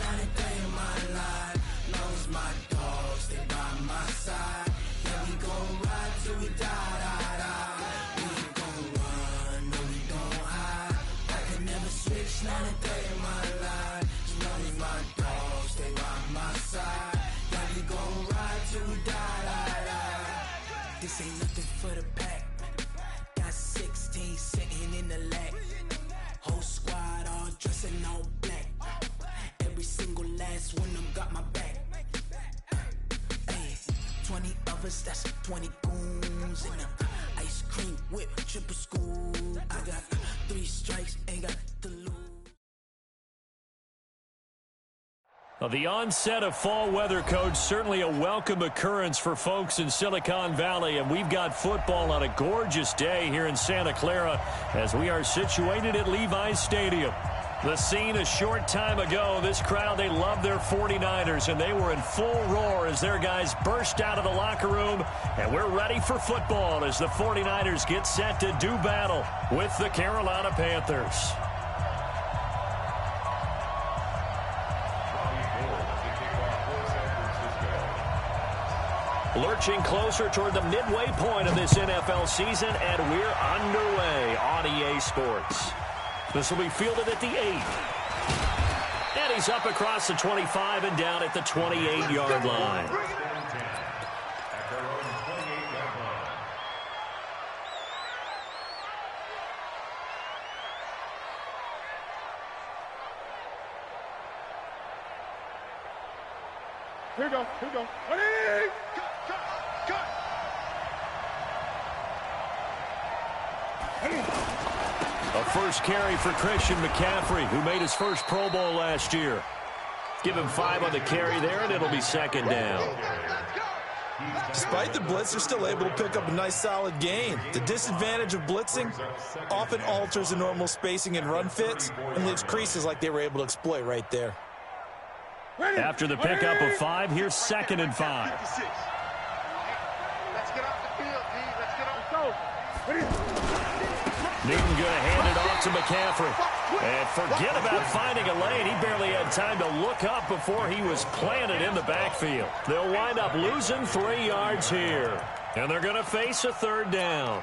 not a day in my life. Long as my dogs, they by my side. Yeah, we gon' ride till we die, die, die. We ain't gon' run, no, we don't hide. I can never switch, not a day in my life. As long as my dogs, they by my side. Yeah, we gon' ride till we die, die, die. This ain't nothing for the pack. Got 16 sitting in the lap. Whole squad all dressing all black. Every single last one of them got my back. Hey, 20 of us, that's 20 goons. And ice cream whip, triple scoop. I got 3 strikes, ain't got to lose. Well, the onset of fall weather, Coach, certainly a welcome occurrence for folks in Silicon Valley. And we've got football on a gorgeous day here in Santa Clara as we are situated at Levi's Stadium. The scene a short time ago, this crowd, they love their 49ers, and they were in full roar as their guys burst out of the locker room. And we're ready for football as the 49ers get set to do battle with the Carolina Panthers. Lurching closer toward the midway point of this NFL season, and we're underway on EA Sports. This will be fielded at the 8. And he's up across the 25 and down at the 28-yard line. Here we go, here we go. Ready? Cut. A first carry for Christian McCaffrey, who made his first Pro Bowl last year. Give him 5 on the carry there, and it'll be second down. Despite the blitz, they're still able to pick up a nice solid gain. The disadvantage of blitzing often alters the normal spacing and run fits and leaves creases like they were able to exploit right there. After the pickup of 5, here's second and 5. Let's get off the field, D. Let's go. Newton going to hand it off to McCaffrey. And forget about finding a lane. He barely had time to look up before he was planted in the backfield. They'll wind up losing 3 yards here. And they're going to face a third down.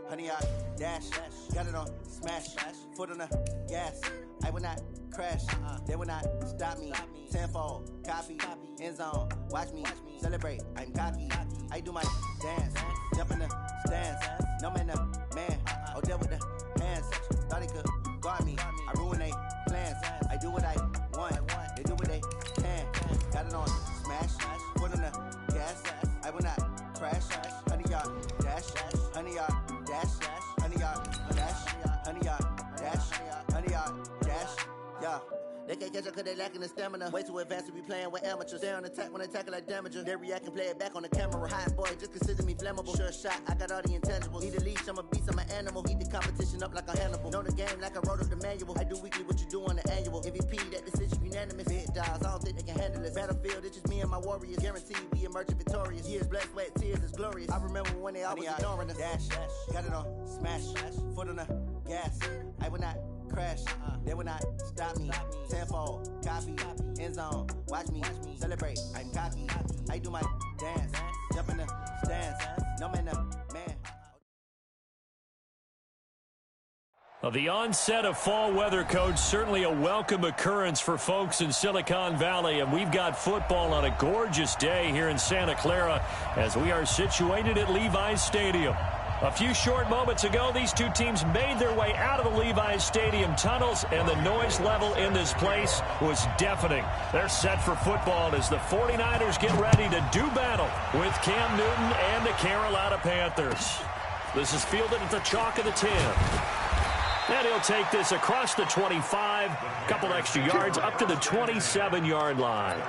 Honey, I dash, got it on smash, foot on the gas. I will not crash, they will not stop me. Tenfold, copy, end zone, watch me celebrate. I'm cocky, I do my dance, jump in the stands. No man, man, oh there with the hands. Thought he could guard me, I ruin they plans. I do what I want, they do what they can. Got it on smash, foot on the gas. I will not crash, honey, y'all dash, honey, y'all dash, honey, y'all dash, honey, y'all dash, honey, y'all dash, yeah. They can't catch up cause they lacking the stamina. Way too advanced to be playing with amateurs. Stay on attack when they tackle like damager. They react and play it back on the camera. Hot boy, just consider me flammable. Sure shot, I got all the intangibles. Need a leash, I'm a beast, I'm an animal. Heat the competition up like a Hannibal. Know the game like I wrote up the manual. I do weekly what you do on the annual. MVP, that decision unanimous. Big dogs, I don't think they can handle this. Battlefield, it's just me and my warriors. Guaranteed we emerging victorious. Years, blood, sweat, tears, is glorious. I remember when they always ignoring us. Dash, got it on smash, foot on the gas. I will not crash, they will not stop me. Tenfold, copy, end zone, watch me celebrate. I'm cocky, I do my dance, jump in the stands. No man, man. Well, the onset of fall weather, Coach, certainly a welcome occurrence for folks in Silicon Valley. And we've got football on a gorgeous day here in Santa Clara as we are situated at Levi's Stadium. A few short moments ago, these two teams made their way out of the Levi's Stadium tunnels, and the noise level in this place was deafening. They're set for football as the 49ers get ready to do battle with Cam Newton and the Carolina Panthers. This is fielded at the chalk of the 10. And he'll take this across the 25, a couple extra yards up to the 27-yard line.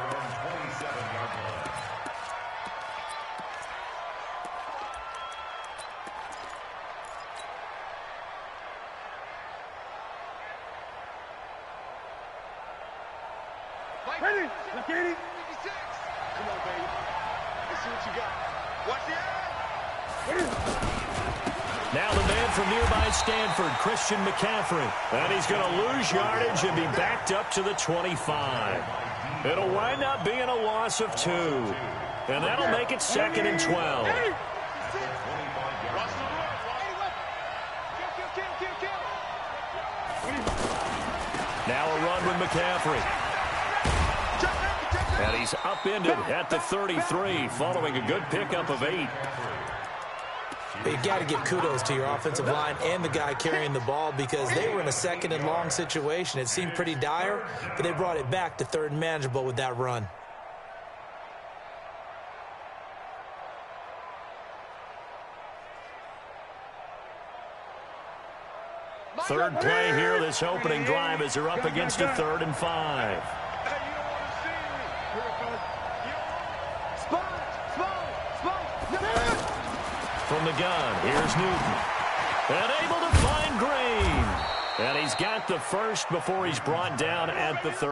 Ready? Let's get it. 56. Come on, baby. Let's see what you got. Watch the eye. Ready? Now the man from nearby Stanford, Christian McCaffrey. And he's going to lose yardage and be backed up to the 25. It'll wind up being a loss of 2. And that'll make it 2nd and 12. Now a run with McCaffrey. And he's upended at the 33 following a good pickup of 8. You got to give kudos to your offensive line and the guy carrying the ball because they were in a 2nd and long situation. It seemed pretty dire, but they brought it back to 3rd and manageable with that run. Third play here, this opening drive as they're up against a 3rd and 5. From the gun, here's Newton. And able to find Green. And he's got the first before he's brought down at the 3rd.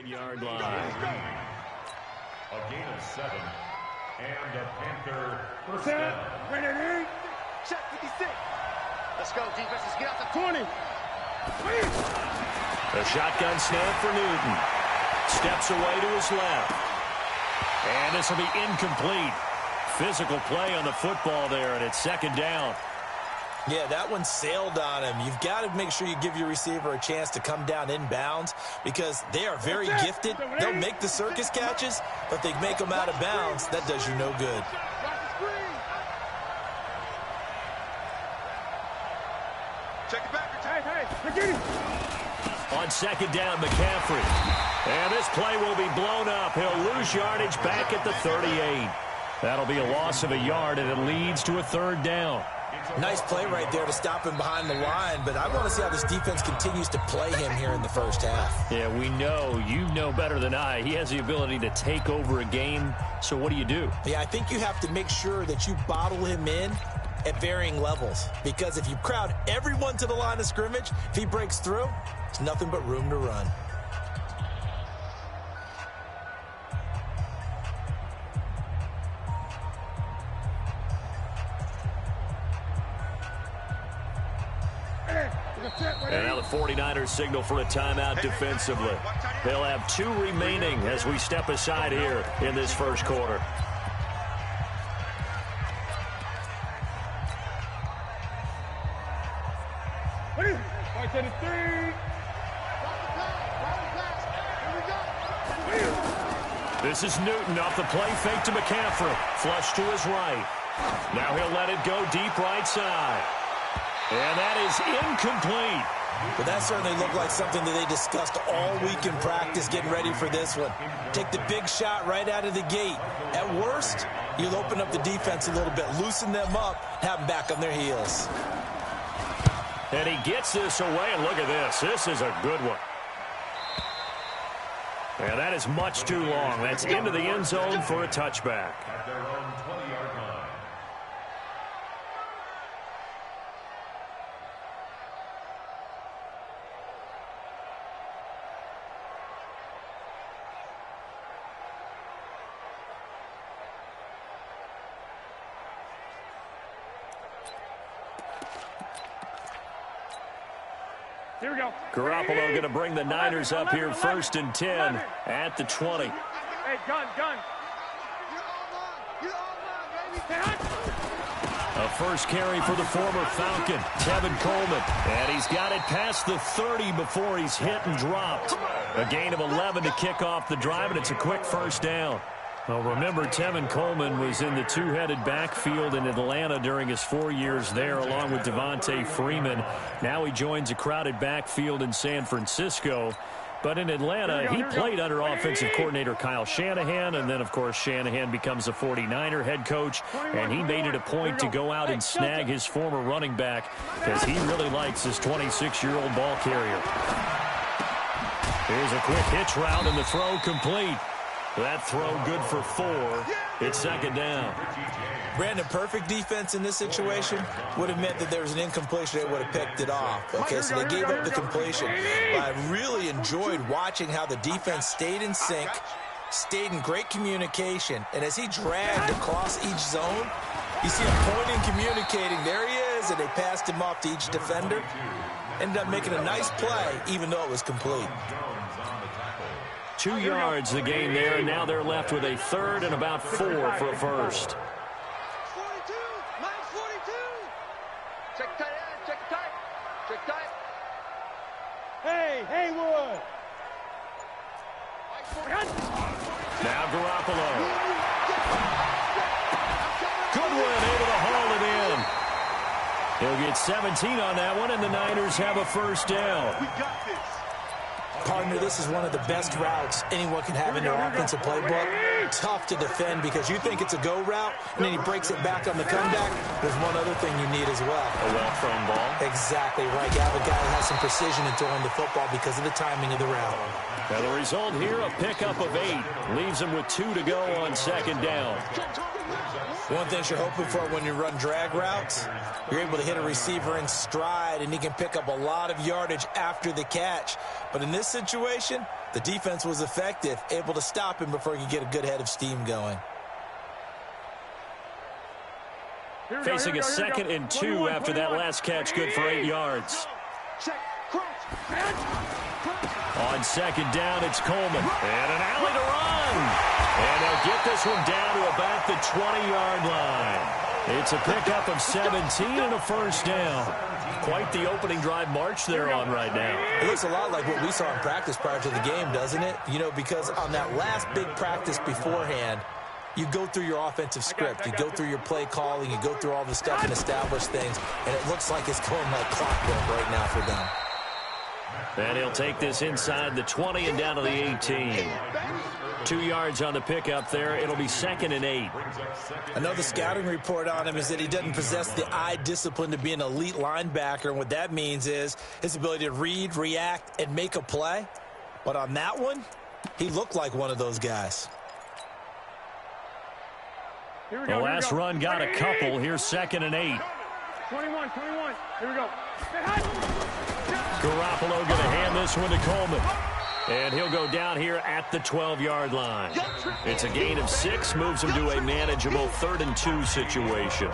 Yard line. A gain of 7. And a Panther first down. Ready? Check 56. Let's go, defenses. Get out the 20. A shotgun snap for Newton. Steps away to his left. And this will be incomplete. Physical play on the football there, and it's 2nd down. Yeah, that one sailed on him. You've got to make sure you give your receiver a chance to come down inbounds because they are very gifted. They'll make the circus catches, but they make them out of bounds. That does you no good. Check it back. Hey. On 2nd down, McCaffrey. And this play will be blown up. He'll lose yardage back at the 38. That'll be a loss of a yard, and it leads to a 3rd down. Nice play right there to stop him behind the line, but I want to see how this defense continues to play him here in the first half. Yeah, we know. You know better than I. He has the ability to take over a game, so what do you do? Yeah, I think you have to make sure that you bottle him in at varying levels, because if you crowd everyone to the line of scrimmage, if he breaks through, it's nothing but room to run. And now the 49ers signal for a timeout defensively. They'll have 2 remaining as we step aside here in this first quarter. Right to the 3. This is Newton off the play fake to McCaffrey. Flush to his right. Now he'll let it go deep right side. And that is incomplete. But that certainly looked like something that they discussed all week in practice getting ready for this one. Take the big shot right out of the gate. At worst, you'll open up the defense a little bit, loosen them up, have them back on their heels. And he gets this away, and look at this. This is a good one. And that is much too long. That's into the end zone for a touchback. At their own 20-yard line. Here we go. Garoppolo going to bring the Niners up here 1st and 10 at the 20. Hey, gun. You're online, baby. A first carry for the former Falcon, Tevin Coleman. And he's got it past the 30 before he's hit and dropped. A gain of 11 to kick off the drive, and it's a quick first down. Well, remember, Tevin Coleman was in the two-headed backfield in Atlanta during his 4 years there, along with Devontae Freeman. Now he joins a crowded backfield in San Francisco. But in Atlanta, he played under offensive coordinator Kyle Shanahan, and then, of course, Shanahan becomes a 49er head coach, and he made it a point to go out and snag his former running back because he really likes his 26-year-old ball carrier. Here's a quick hitch route, and the throw complete. That throw good for 4. It's second down. Brandon, perfect defense in this situation would have meant that there was an incompletion. They would have picked it off. Okay, so they gave up the completion. But I really enjoyed watching how the defense stayed in sync, stayed in great communication. And as he dragged across each zone, you see him pointing, communicating. There he is, and they passed him off to each defender. Ended up making a nice play, even though it was complete. 2 yards the gain there, and now they're left with a third and about 4 for a first. 42, minus 42. Check tight. Hey, Haywood. Now Garoppolo. Goodwin able to haul it in. He'll get 17 on that one, and the Niners have a first down. We got this. Partner, this is one of the best routes anyone can have in their offensive playbook. Tough to defend because you think it's a go route, and then he breaks it back on the comeback. There's one other thing you need as well. A well-thrown ball. Exactly right. You have a guy that has some precision in throwing the football because of the timing of the route. Now the result here, a pickup of 8. Leaves him with 2 to go on second down. One thing you're hoping for when you run drag routes, you're able to hit a receiver in stride, and he can pick up a lot of yardage after the catch. But in this situation, the defense was effective, able to stop him before he could get a good head of steam going. Facing a 2nd and 2 after that last catch, good for 8 yards. On second down, it's Coleman. And an alley to run. And they'll get this one down to about the 20-yard line. It's a pickup of 17 and a first down. Quite the opening drive march they're on right now. It looks a lot like what we saw in practice prior to the game, doesn't it? You know, because on that last big practice beforehand, you go through your offensive script. You go through your play calling. You go through all the stuff and establish things. And it looks like it's going like clockwork right now for them. And he'll take this inside the 20 and down to the 18. 2 yards on the pickup there. It'll be 2nd and 8. Another scouting report on him is that he doesn't possess the eye discipline to be an elite linebacker. And what that means is his ability to read, react, and make a play. But on that one, he looked like one of those guys. The last run got a couple. Here's 2nd and 8. 21. Here we go. Garoppolo going to hand this one to Coleman. And he'll go down here at the 12-yard line. It's a gain of 6, moves him to a manageable 3rd and 2 situation.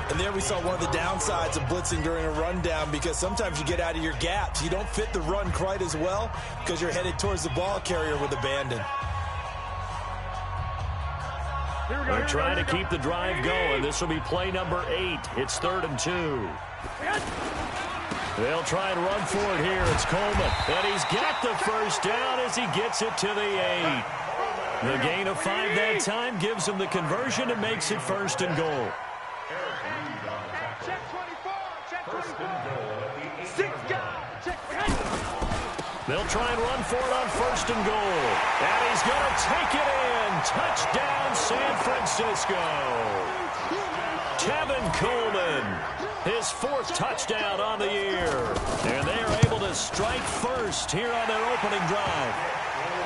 And there we saw one of the downsides of blitzing during a rundown, because sometimes you get out of your gaps. You don't fit the run quite as well because you're headed towards the ball carrier with abandon. They're trying to keep the drive going. This will be play number 8. It's 3rd and 2. They'll try and run for it here. It's Coleman. And he's got the first down as he gets it to the 8. The gain of 5 that time gives him the conversion and makes it 1st and goal. Check 24. Check 24. 6 guys. Check. They'll try and run for it on 1st and goal. And he's going to take it in. Touchdown, San Francisco. Kevin Coleman, his 4th touchdown on the year. And they are able to strike first here on their opening drive.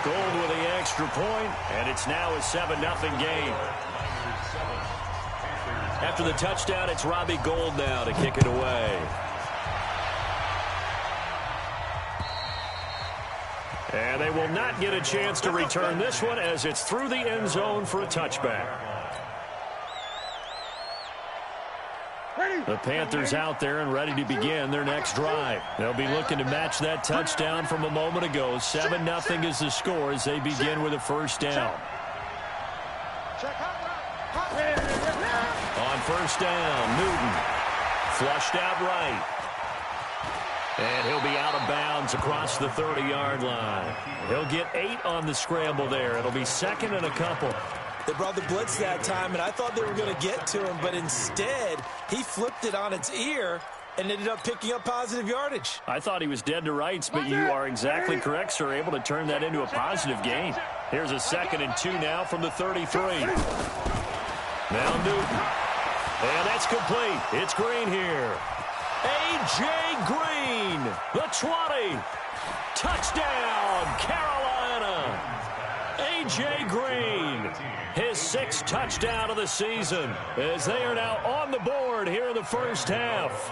Gold with the extra point, and it's now a 7-0 game. After the touchdown, it's Robbie Gould now to kick it away. And they will not get a chance to return this one as it's through the end zone for a touchback. The Panthers out there and ready to begin their next drive. They'll be looking to match that touchdown from a moment ago. 7-0 is the score as they begin with a 1st down. On 1st down, Newton flushed out right. And he'll be out of bounds across the 30-yard line. He'll get 8 on the scramble there. It'll be 2nd and a couple. They brought the blitz that time, and I thought they were going to get to him, but instead he flipped it on its ear and ended up picking up positive yardage. I thought he was dead to rights, but you are exactly correct, sir. Able to turn that into a positive gain. Here's a 2nd and 2 now from the 33. Now Newton. And that's complete. It's Green here. A.J. Green, the 20. Touchdown, Carolina. A.J. Green, his 6th touchdown of the season, as they are now on the board here in the 1st half.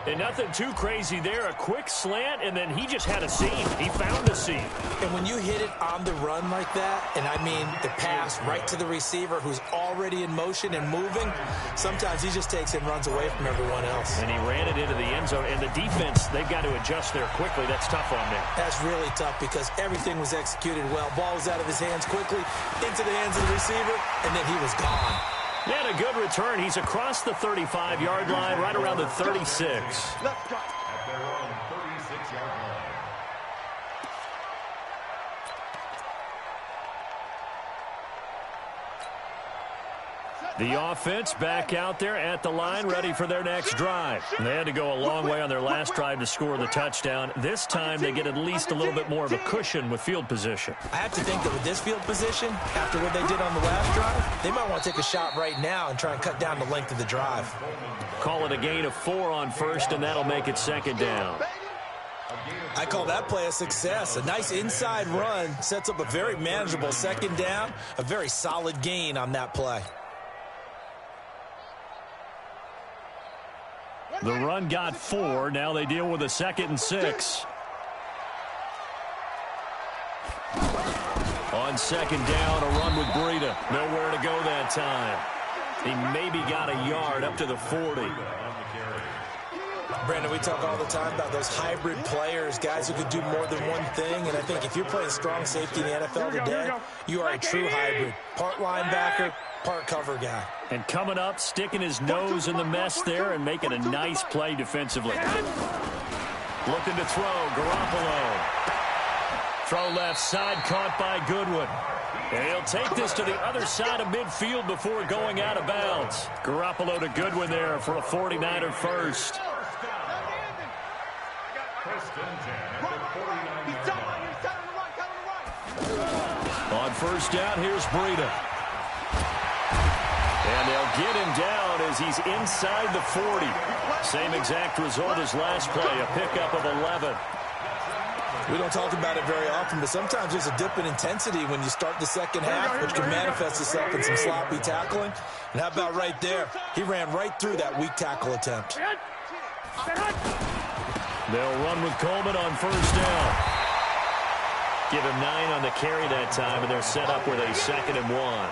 And nothing too crazy there. A quick slant, and then he just had a seam. He found a seam. And when you hit it on the run like that, and I mean the pass right to the receiver who's already in motion and moving, sometimes he just takes it and runs away from everyone else. And he ran it into the end zone. And the defense, they've got to adjust there quickly. That's tough on them. That's really tough because everything was executed well. Ball was out of his hands quickly, into the hands of the receiver, and then he was gone. He had a good return. He's across the 35-yard line, right around the 36. Let's go. At their own 36-yard line. The offense back out there at the line, ready for their next drive. They had to go a long way on their last drive to score the touchdown. This time they get at least a little bit more of a cushion with field position. I have to think that with this field position, after what they did on the last drive, they might want to take a shot right now and try and cut down the length of the drive. Call it a gain of 4 on 1st, and that'll make it 2nd down. I call that play a success. A nice inside run sets up a very manageable 2nd down, a very solid gain on that play. The run got 4. Now they deal with a 2nd and 6. On 2nd down, a run with Breida. Nowhere to go that time. He maybe got a yard up to the 40. Brandon, we talk all the time about those hybrid players, guys who could do more than one thing. And I think if you're playing strong safety in the NFL today, you are a true hybrid. Part linebacker, part cover guy. And coming up, sticking his nose in the mess there and making a nice play defensively. Looking to throw, Garoppolo. Throw left side, caught by Goodwin. And he'll take this to the other side of midfield before going out of bounds. Garoppolo to Goodwin there for a 49er first. On 1st down, here's Breida. And they'll get him down as he's inside the 40. Same exact result as last play, a pickup of 11. We don't talk about it very often, but sometimes there's a dip in intensity when you start the 2nd half, which can manifest itself in some sloppy tackling. And how about right there? He ran right through that weak tackle attempt. They'll run with Coleman on 1st down. Give him 9 on the carry that time, and they're set up with a 2nd and 1.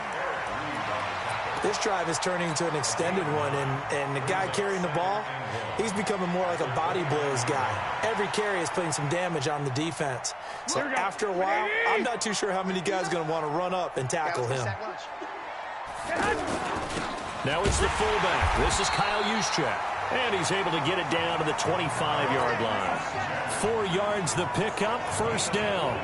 This drive is turning into an extended one, and the guy carrying the ball, he's becoming more like a body blows guy. Every carry is putting some damage on the defense. So after a while, I'm not too sure how many guys are going to want to run up and tackle him. Now it's the fullback. This is Kyle Juszczyk. And he's able to get it down to the 25-yard line. 4 yards the pickup, first down.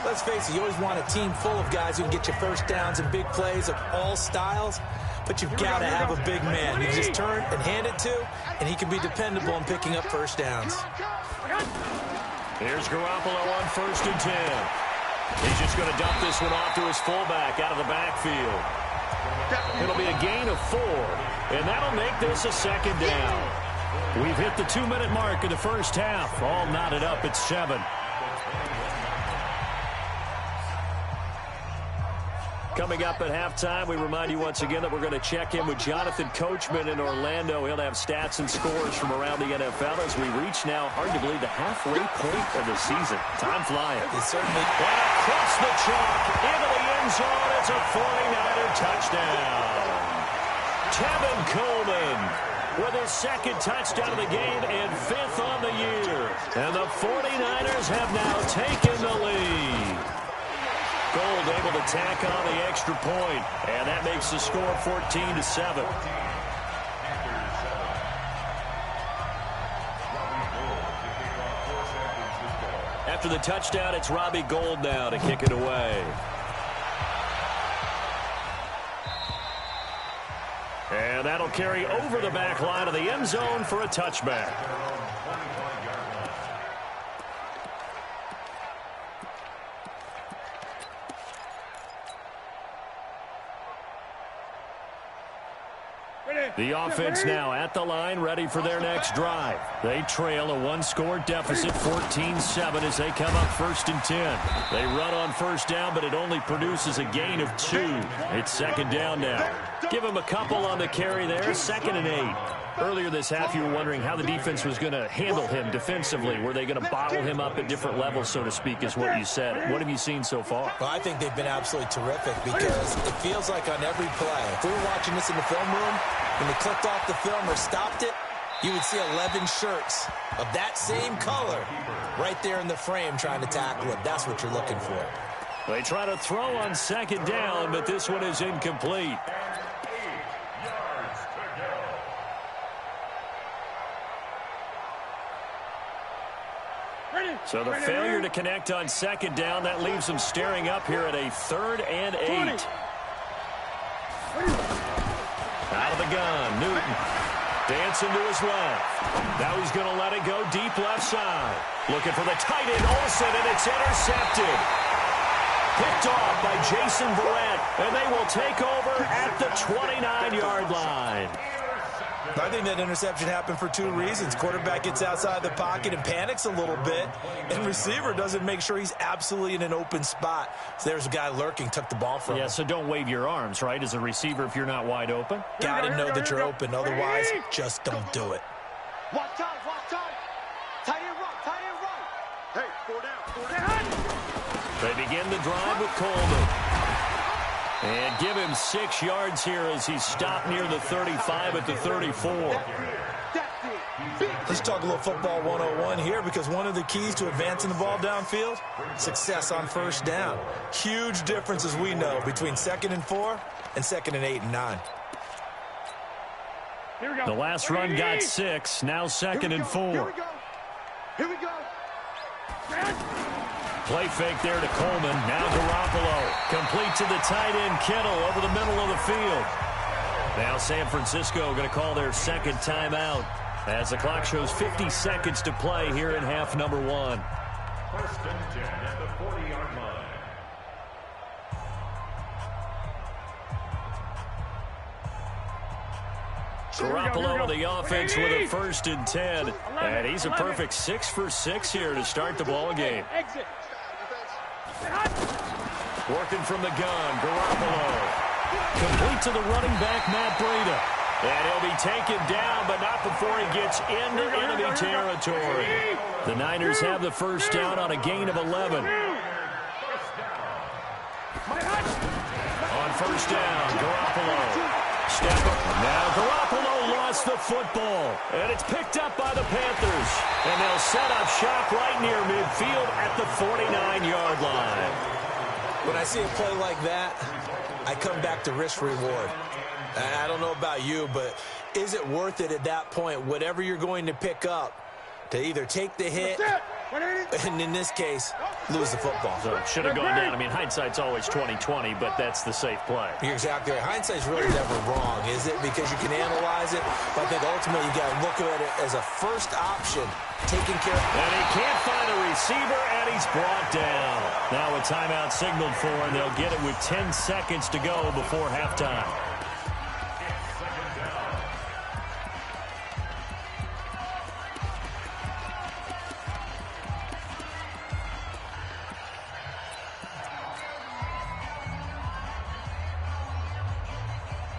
Let's face it, you always want a team full of guys who can get you first downs and big plays of all styles, but you've got to have a big man you can just turn and hand it to, and he can be dependable in picking up first downs. Here's Garoppolo on 1st and 10. He's just going to dump this one off to his fullback out of the backfield. It'll be a gain of 4, and that'll make this a second down. We've hit the 2-minute mark in the first half. All knotted up at 7. Coming up at halftime, we remind you once again that we're going to check in with Jonathan Coachman in Orlando. He'll have stats and scores from around the NFL as we reach now, hard to believe, the halfway point of the season. Time flying. It certainly. And across the chalk, into the end zone, it's a 49er touchdown. Tevin Coleman with his second touchdown of the game and 5th on the year. And the 49ers have now taken the lead. Gold able to tack on the extra point, and that makes the score 14-7. After the touchdown, it's Robbie Gould now to kick it away. And that'll carry over the back line of the end zone for a touchback. The offense now at the line, ready for their next drive. They trail a 1-score deficit, 14-7, as they come up 1st and 10. They run on first down, but it only produces a gain of 2. It's 2nd down now. Give them a couple on the carry there, 2nd and 8. Earlier this half, you were wondering how the defense was going to handle him defensively. Were they going to bottle him up at different levels, so to speak, is what you said. What have you seen so far? Well, I think they've been absolutely terrific because it feels like on every play, if we were watching this in the film room, when they clicked off the film or stopped it, you would see 11 shirts of that same color right there in the frame trying to tackle it. That's what you're looking for. They try to throw on 2nd down, but this one is incomplete. So the failure to connect on 2nd down, that leaves them staring up here at a 3rd and 8. Out of the gun, Newton dancing to his left. Now he's going to let it go deep left side. Looking for the tight end, Olsen, and it's intercepted. Picked off by Jason Verrett, and they will take over at the 29-yard line. I think that interception happened for 2 reasons. Quarterback gets outside the pocket and panics a little bit, and receiver doesn't make sure he's absolutely in an open spot. So there's a guy lurking, took the ball from him. Yeah, so don't wave your arms, right, as a receiver if you're not wide open. Got to know that you're open. Otherwise, just don't do it. Watch time. Tight end run. Hey, 4 down. They begin the drive with Coleman. And give him 6 yards here as he's stopped near the 35 at the 34. Let's talk a little football 101 here, because one of the keys to advancing the ball downfield, success on first down. Huge difference, as we know, between 2nd and 4 and 2nd and 8 and 9. The last run got 6, now 2nd and 4. Here we go. Play fake there to Coleman. Now Garoppolo. Complete to the tight end, Kittle, over the middle of the field. Now San Francisco going to call their 2nd timeout as the clock shows 50 seconds to play here in half number 1. 1st and 10 at the 40-yard line. Garoppolo on the offense with a 1st and 10. And he's a perfect 6 for 6 here to start the ball game. Working from the gun, Garoppolo. Complete to the running back, Matt Breida. And he'll be taken down, but not before he gets into enemy territory. The Niners have the first down on a gain of 11. On first down, Garoppolo. Step up. Now Garoppolo lost the football. And it's picked up by the Panthers. And they'll set up shop right near midfield at the 49-yard line. When I see a play like that, I come back to risk reward. I don't know about you, but is it worth it at that point, whatever you're going to pick up, to either take the hit, and in this case, lose the football? So should have gone down. I mean, hindsight's always 20/20, but that's the safe play. You're exactly right. Hindsight's really never wrong, is it? Because you can analyze it, but I think ultimately you got to look at it as a first option, taking care of. And he can't find a receiver, and he's brought down. Now a timeout signaled for, and they'll get it with 10 seconds to go before halftime.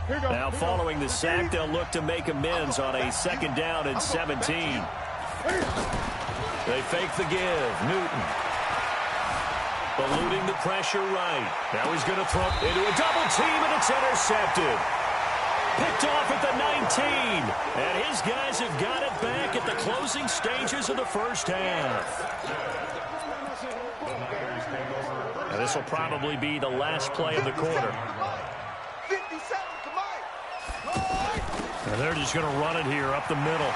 Now following the sack, they'll look to make amends on a 2nd down and 17. They fake the give. Newton. Eluding the pressure right. Now he's going to throw into a double team, and it's intercepted. Picked off at the 19. And his guys have got it back at the closing stages of the first half. Now this will probably be the last play of the quarter. And they're just going to run it here up the middle.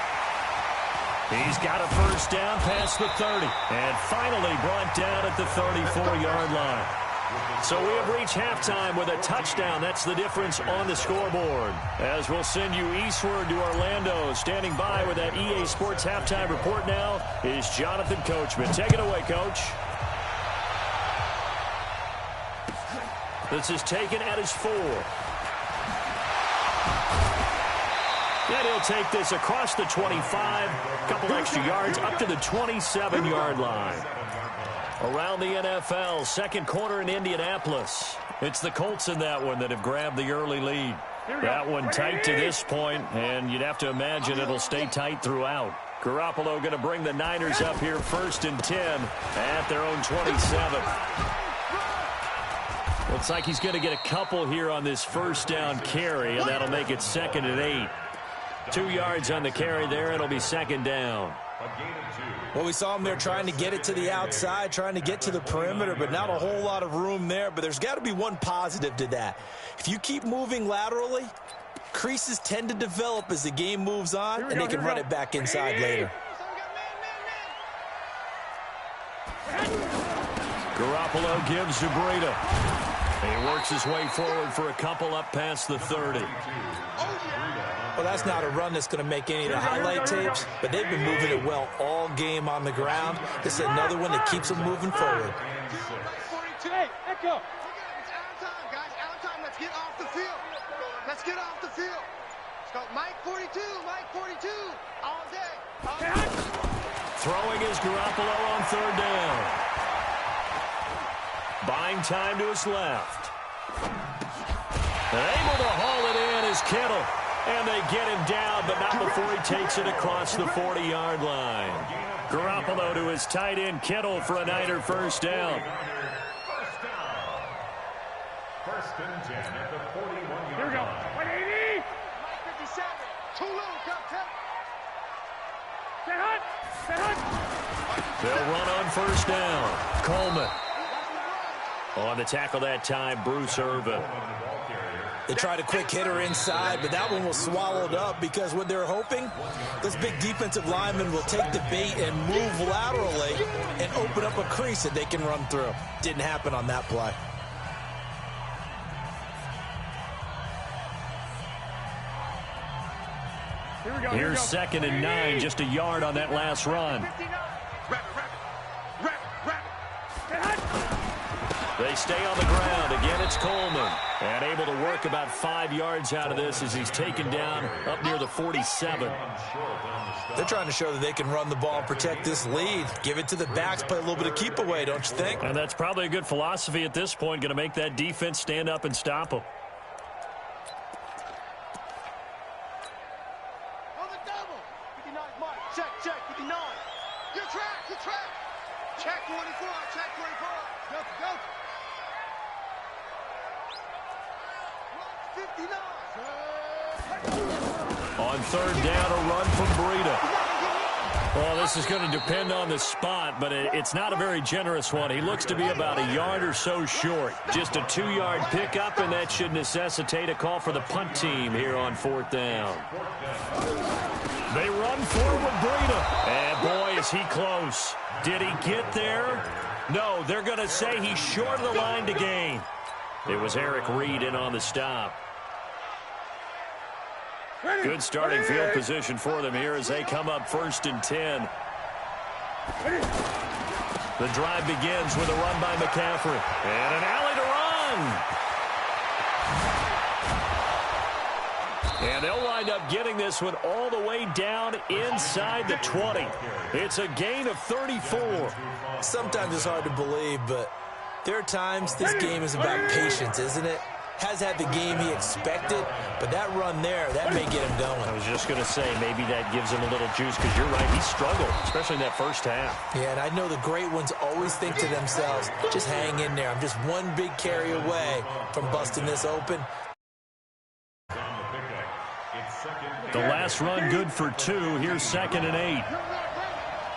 He's got a first down past the 30. And finally brought down at the 34-yard line. So we have reached halftime with a touchdown. That's the difference on the scoreboard. As we'll send you eastward to Orlando. Standing by with that EA Sports halftime report now is Jonathan Coachman. Take it away, Coach. This is taken at his 4. And he'll take this across the 25, a couple extra yards up to the 27-yard line. Around the NFL, second quarter in Indianapolis. It's the Colts in that one that have grabbed the early lead. That one tight to this point, and you'd have to imagine it'll stay tight throughout. Garoppolo going to bring the Niners up here 1st and 10 at their own 27. Looks like he's going to get a couple here on this first down carry, and that'll make it 2nd and 8. 2 yards on the carry there. It'll be 2nd down. Well, we saw him there trying to get it to the outside, trying to get to the perimeter, but not a whole lot of room there. But there's got to be one positive to that. If you keep moving laterally, creases tend to develop as the game moves on, and they can run it back inside later. Garoppolo gives to Breida. He works his way forward for a couple up past the 30. Well, that's not a run that's going to make any of the highlight tapes, but they've been moving it well all game on the ground. This is another one that keeps them moving forward. Hey, Echo. It's out of time, guys. Out of time. Let's get off the field. Let's get off the field. Let's go. Mike 42. Mike 42. All day. All day. Throwing is Garoppolo on 3rd down. Buying time to his left. And able to haul it in is Kittle. And they get him down, but not before he takes it across the 40-yard line. Garoppolo to his tight end, Kittle, for a Niner first down. 1st and 10 at the 41-yard Here we go. line. 180. Mike 57. Too low. Go, Tim. Stay hot. Stay hot. They'll run on first down. Coleman. On the tackle that time, Bruce Irvin. They tried a quick hitter inside, but that one was swallowed up because what they're hoping, this big defensive lineman will take the bait and move laterally and open up a crease that they can run through. Didn't happen on that play. Here's 2nd and 9, just a yard on that last run. They stay on the ground. Again, it's Coleman. And able to work about 5 yards out of this as he's taken down up near the 47. They're trying to show that they can run the ball and protect this lead. Give it to the backs, play a little bit of keep away, don't you think? And that's probably a good philosophy at this point, going to make that defense stand up and stop them. On the double. 59, Mike. Check, 59. Your track, your track. Check 24, check 24. Go, go. 59. On 3rd down, a run from Breida. Well, this is going to depend on the spot, but it's not a very generous one. He looks to be about a yard or so short. Just a 2-yard pickup, and that should necessitate a call for the punt team here on 4th down. They run forward, Breida. And, boy, is he close. Did he get there? No, they're going to say he's short of the line to gain. It was Eric Reed in on the stop. Good starting field position for them here as they come up 1st and 10. The drive begins with a run by McCaffrey. And an alley to run. And they'll wind up getting this one all the way down inside the 20. It's a gain of 34. Sometimes it's hard to believe, but there are times this game is about patience, isn't it? Has had the game he expected, but that run there, that may get him going. I was just going to say, maybe that gives him a little juice, because you're right, he struggled, especially in that first half. Yeah, and I know the great ones always think to themselves, just hang in there. I'm just one big carry away from busting this open. The last run good for 2. Here's 2nd and 8.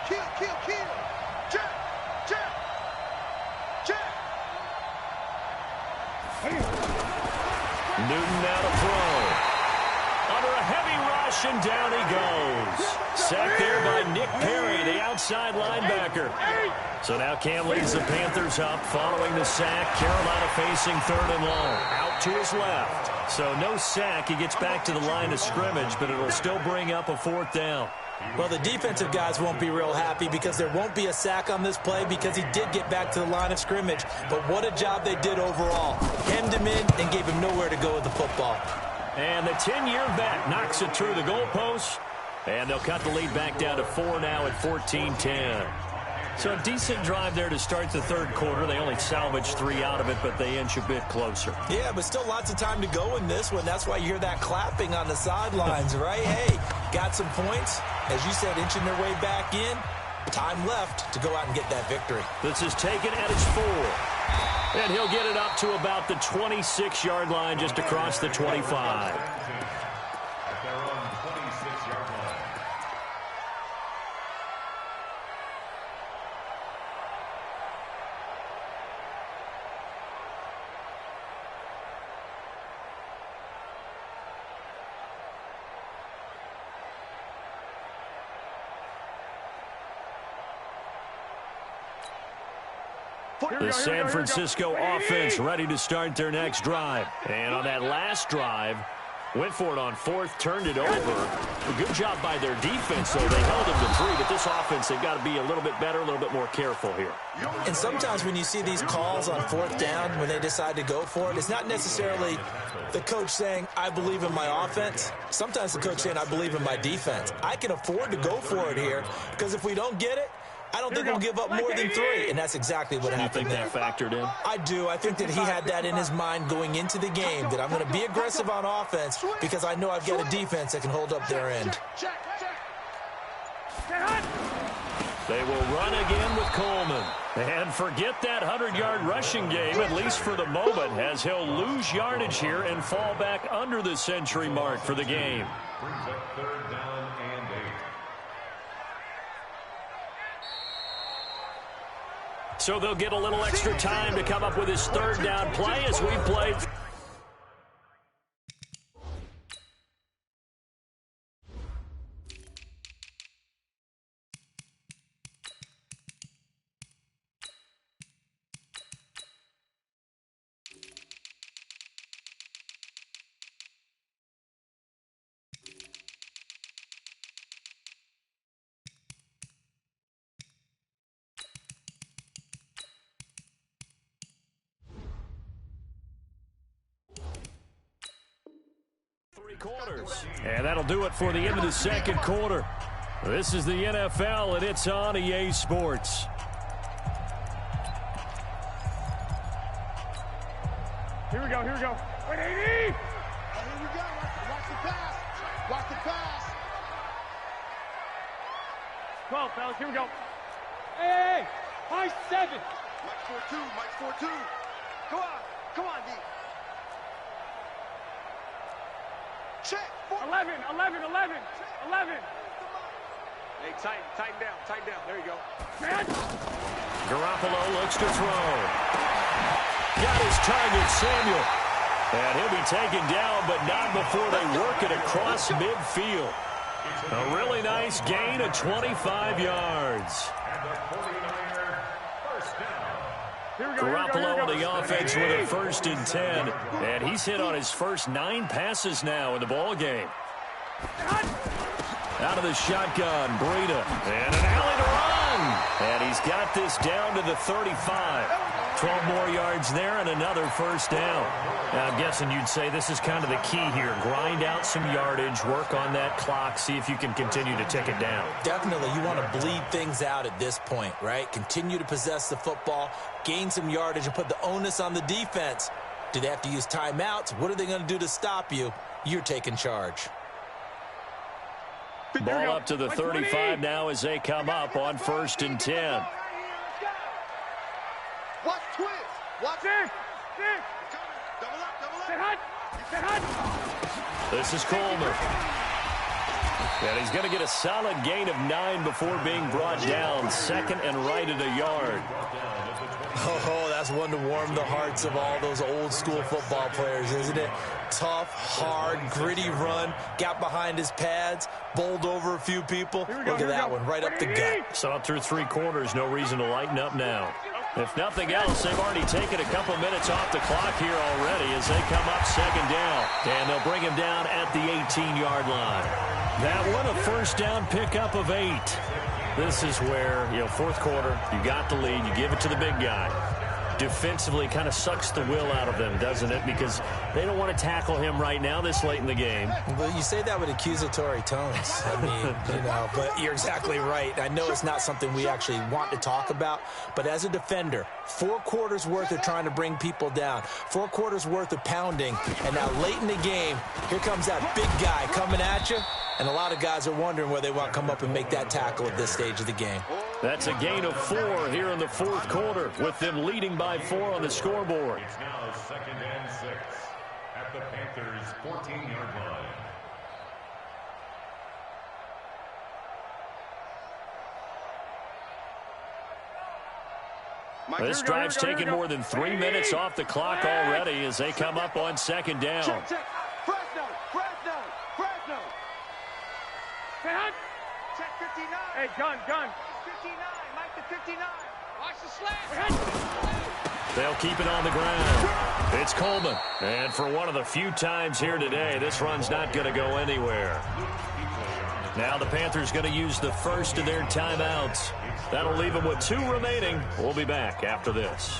Kill. Jack. Newton now to throw. Under a heavy rush, and down he goes. Sacked there by Nick Perry, the outside linebacker. So now Cam leads the Panthers up following the sack. Carolina facing 3rd and long. Out to his left. So no sack. He gets back to the line of scrimmage, but it'll still bring up a 4th down. Well, the defensive guys won't be real happy because there won't be a sack on this play because he did get back to the line of scrimmage. But what a job they did overall. Hemmed him in and gave him nowhere to go with the football. And the 10-year vet knocks it through the goalpost. And they'll cut the lead back down to 4 now at 14-10. So a decent drive there to start the 3rd quarter. They only salvaged 3 out of it, but they inch a bit closer. Yeah, but still lots of time to go in this one. That's why you hear that clapping on the sidelines, right? Hey, got some points. As you said, inching their way back in. Time left to go out and get that victory. This is taken at its 4. And he'll get it up to about the 26-yard line, just across the 25. The San Francisco offense ready to start their next drive. And on that last drive, went for it on 4th, turned it over. A good job by their defense, though. They held them to 3, but this offense, they've got to be a little bit better, a little bit more careful here. And sometimes when you see these calls on 4th down, when they decide to go for it, it's not necessarily the coach saying, I believe in my offense. Sometimes the coach saying, I believe in my defense. I can afford to go for it here, because if we don't get it, I don't think we'll give up more than 3, and that's exactly what happened there. You think that factored in? I do. I think that he had that in his mind going into the game, that I'm going to be aggressive on offense because I know I've got a defense that can hold up their end. They will run again with Coleman. And forget that 100-yard rushing game, at least for the moment, as he'll lose yardage here and fall back under the century mark for the game. Brings up 3rd down and 8. So they'll get a little extra time to come up with his 3rd down play as we play. Quarters. And that'll do it for the end of the 2nd quarter. This is the NFL, and it's on EA Sports. Here we go. Wait, 80! Here we go. Watch the pass. 12, fellas, here we go. Hey! High 7! Mike 4-2. Come on, D. Check. 11. Hey, tighten down. There you go. Garoppolo looks to throw. Got his target, Samuel. And he'll be taken down, but not before they work it across midfield. A really nice gain of 25 yards. Garoppolo on the offense with a 1st and 10. And he's hit on his first 9 passes now in the ball game. Out of the shotgun, Breida. And an alley to run. And he's got this down to the 35. 12 more yards there and another 1st down. Now, I'm guessing you'd say this is kind of the key here. Grind out some yardage, work on that clock, see if you can continue to tick it down. Definitely. You want to bleed things out at this point, right? Continue to possess the football, gain some yardage, and put the onus on the defense. Do they have to use timeouts? What are they going to do to stop you? You're taking charge. Ball up to the 35 now as they come up on 1st and 10. Watch twist. Watch it. Double up. This is Coleman. And he's going to get a solid gain of 9 before being brought down. 2nd and right at a yard. Oh, that's one to warm the hearts of all those old school football players, isn't it? Tough, hard, gritty run. Got behind his pads, bowled over a few people. Look at that one, right up the gut. Saw it through 3 quarters. No reason to lighten up now. If nothing else, they've already taken a couple minutes off the clock here already as they come up 2nd down. And they'll bring him down at the 18-yard line. That one, a 1st down pickup of 8. This is where, 4th quarter, you got the lead, you give it to the big guy. Defensively kind of sucks the will out of them, doesn't it? Because they don't want to tackle him right now this late in the game. Well, you say that with accusatory tones. I mean, but you're exactly right. I know it's not something we actually want to talk about, but as a defender, 4 quarters worth of trying to bring people down, 4 quarters worth of pounding, and now late in the game, here comes that big guy coming at you, and a lot of guys are wondering whether they want to come up and make that tackle at this stage of the game. That's a gain of 4 here in the 4th quarter, with them leading by 4 on the scoreboard. It's now 2nd and 6 at the Panthers' 14-yard line. This drive's taken more than 3 minutes off the clock already as they come up on 2nd down. Check. Fresno. Check 59. Hey, gun. 59. Mike the 59. Watch the slash. They'll keep it on the ground. It's Coleman. And for one of the few times here today, this run's not going to go anywhere. Now the Panthers going to use the first of their timeouts. That'll leave them with 2 remaining. We'll be back after this.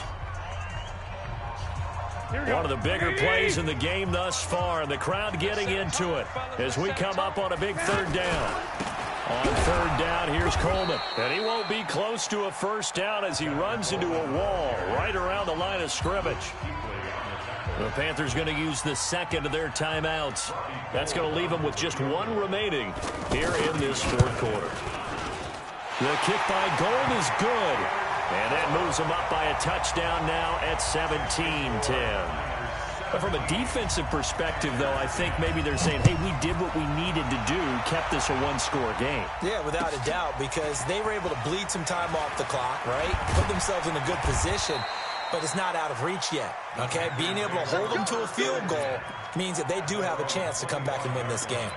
One of the bigger plays in the game thus far, and the crowd getting into it as we come up on a big 3rd down. On 3rd down, here's Coleman. And he won't be close to a 1st down as he runs into a wall right around the line of scrimmage. The Panthers going to use the 2nd of their timeouts. That's going to leave them with just 1 remaining here in this 4th quarter. The kick by Gold is good. And that moves them up by a touchdown now at 17-10. But from a defensive perspective, though, I think maybe they're saying, hey, we did what we needed to do, kept this a 1-score game. Yeah, without a doubt, because they were able to bleed some time off the clock, right? Put themselves in a good position, but it's not out of reach yet, okay? Being able to hold them to a field goal means that they do have a chance to come back and win this game.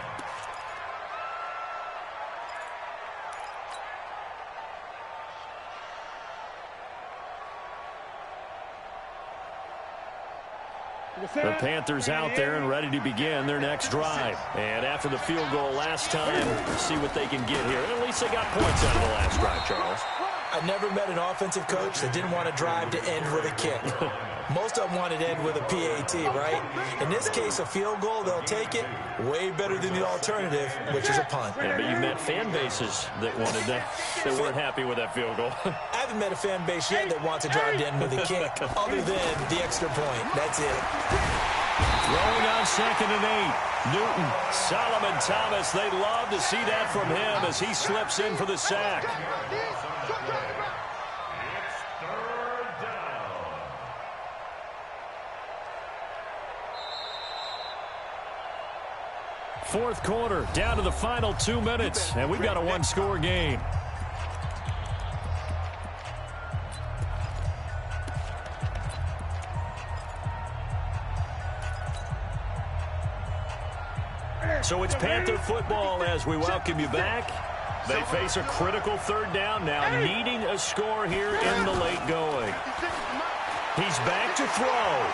The Panthers out there and ready to begin their next drive. And after the field goal last time, see what they can get here. At least they got points out of the last drive, Charles. I never met an offensive coach that didn't want a drive to end with a kick. Most of them wanted to end with a PAT, right? In this case, a field goal, they'll take it. Way better than the alternative, which is a punt. Yeah, but you've met fan bases that wanted that weren't happy with that field goal. I haven't met a fan base yet that wants a drive to end with a kick, other than the extra point. That's it. Throwing on 2nd and 8. Newton, Solomon Thomas, they love to see that from him as he slips in for the sack. Fourth quarter, down to the final 2 minutes, and we've got a one-score game. So it's Panther football as we welcome you back. They face a critical third down now, needing a score here in the late going. He's back to throw.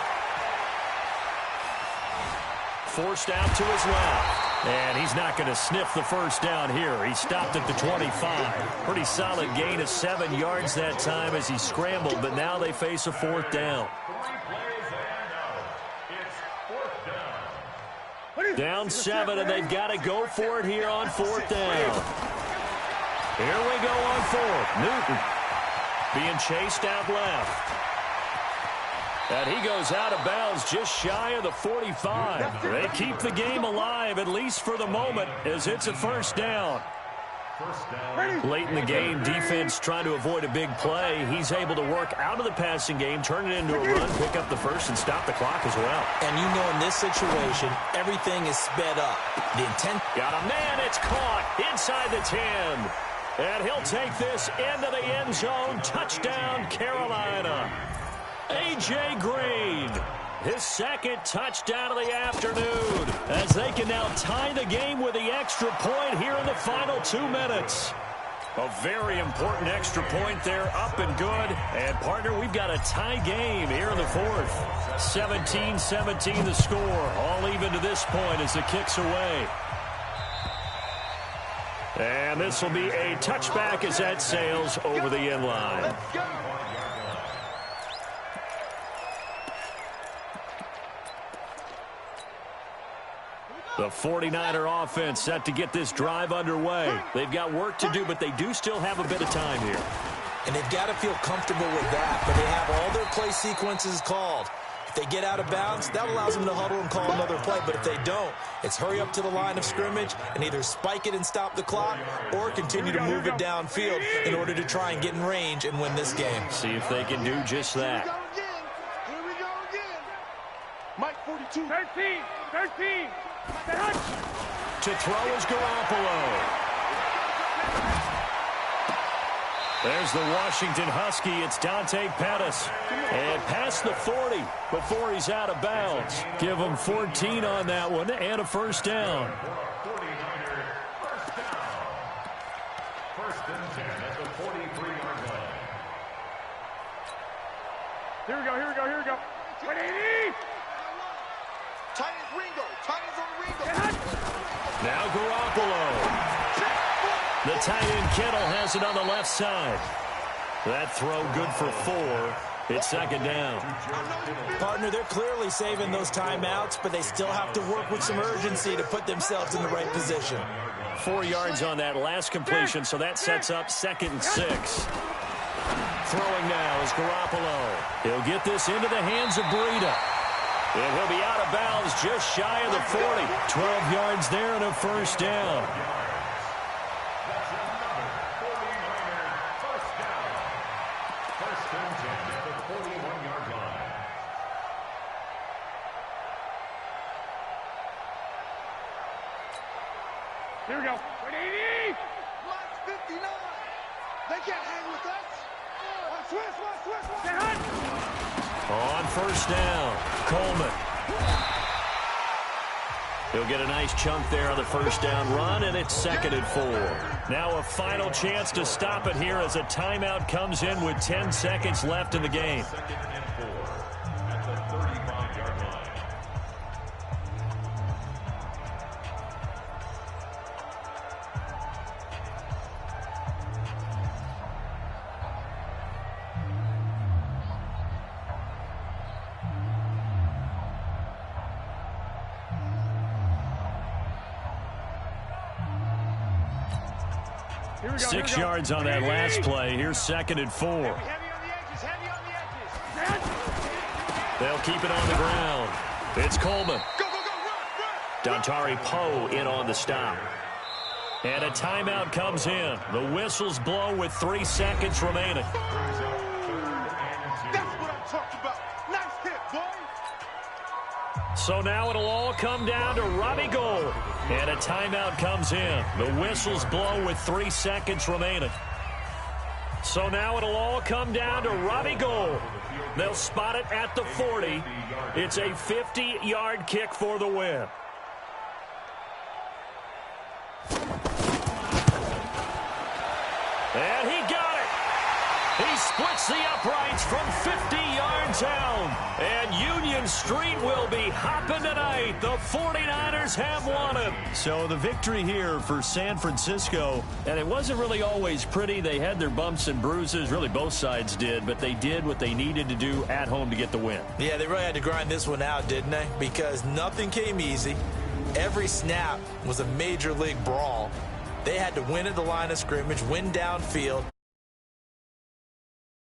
Forced out to his left. And he's not going to sniff the first down here. He stopped at the 25. Pretty solid gain of 7 yards that time as he scrambled, but now they face a fourth down. Down 7, and they've got to go for it here on fourth down. Here we go on fourth. Newton being chased out left. And he goes out of bounds just shy of the 45. They keep the game alive, at least for the moment, as it's a first down. Late in the game, defense trying to avoid a big play. He's able to work out of the passing game, turn it into a run, pick up the first, and stop the clock as well. And you know in this situation, everything is sped up. The intent. Got a man, it's caught inside the 10. And he'll take this into the end zone. Touchdown, Carolina. A.J. Green, his second touchdown of the afternoon, as they can now tie the game with the extra point here in the final 2 minutes. A very important extra point there, up and good. And, partner, we've got a tie game here in the fourth. 17-17 the score, all even to this point as the kick's away. And this will be a touchback as that sails over the end line. The 49er offense set to get this drive underway. They've got work to do, but they do still have a bit of time here. And they've got to feel comfortable with that, but they have all their play sequences called. If they get out of bounds, that allows them to huddle and call another play. But if they don't, it's hurry up to the line of scrimmage and either spike it and stop the clock or continue to move it downfield in order to try and get in range and win this game. See if they can do just that. Here we go again. Mike 42. 13. To throw is Garoppolo. There's the Washington Husky. It's Dante Pettis. And past the 40 before he's out of bounds. Give him 14 on that one and a first down. First and 10 at the 43-yard line. Here we go. 180. Titans Ringo. Titans on Ringo. Now Garoppolo. The tight end Kittle has it on the left side. That throw good for 4. It's second down. Partner, they're clearly saving those timeouts, but they still have to work with some urgency to put themselves in the right position. 4 yards on that last completion, so that sets up 2nd and 6. Throwing now is Garoppolo. He'll get this into the hands of Breida. And he'll be out of bounds just shy of the 40. 12 yards there and a first down. Here we go. 180. Lots 59. They can't hang with us. Watch. On first down, Coleman. He'll get a nice chunk there on the first down run, and it's 2nd and 4. Now a final chance to stop it here as a timeout comes in with 10 seconds left in the game. 2nd and 4 at the 35-yard line. Here we go. 6 yards on that last play. Here's 2nd and 4. Heavy on the edges. They'll keep it on the ground. It's Coleman. Go, run. Dontari Poe in on the stop. And a timeout comes in. The whistles blow with 3 seconds remaining. That's what I'm talking about. Nice hit, boy. So now it'll all come down to Robbie Gould. And a timeout comes in. The whistles blow with 3 seconds remaining. So now it'll all come down to Robbie Gould. They'll spot it at the 40. It's a 50-yard kick for the win. And he got it. He splits the uprights from 50 yards out. And Union Street will be hopping tonight. The 49ers have won it. So the victory here for San Francisco. And it wasn't really always pretty. They had their bumps and bruises. Really, both sides did. But they did what they needed to do at home to get the win. Yeah, they really had to grind this one out, didn't they? Because nothing came easy. Every snap was a major league brawl. They had to win at the line of scrimmage, win downfield.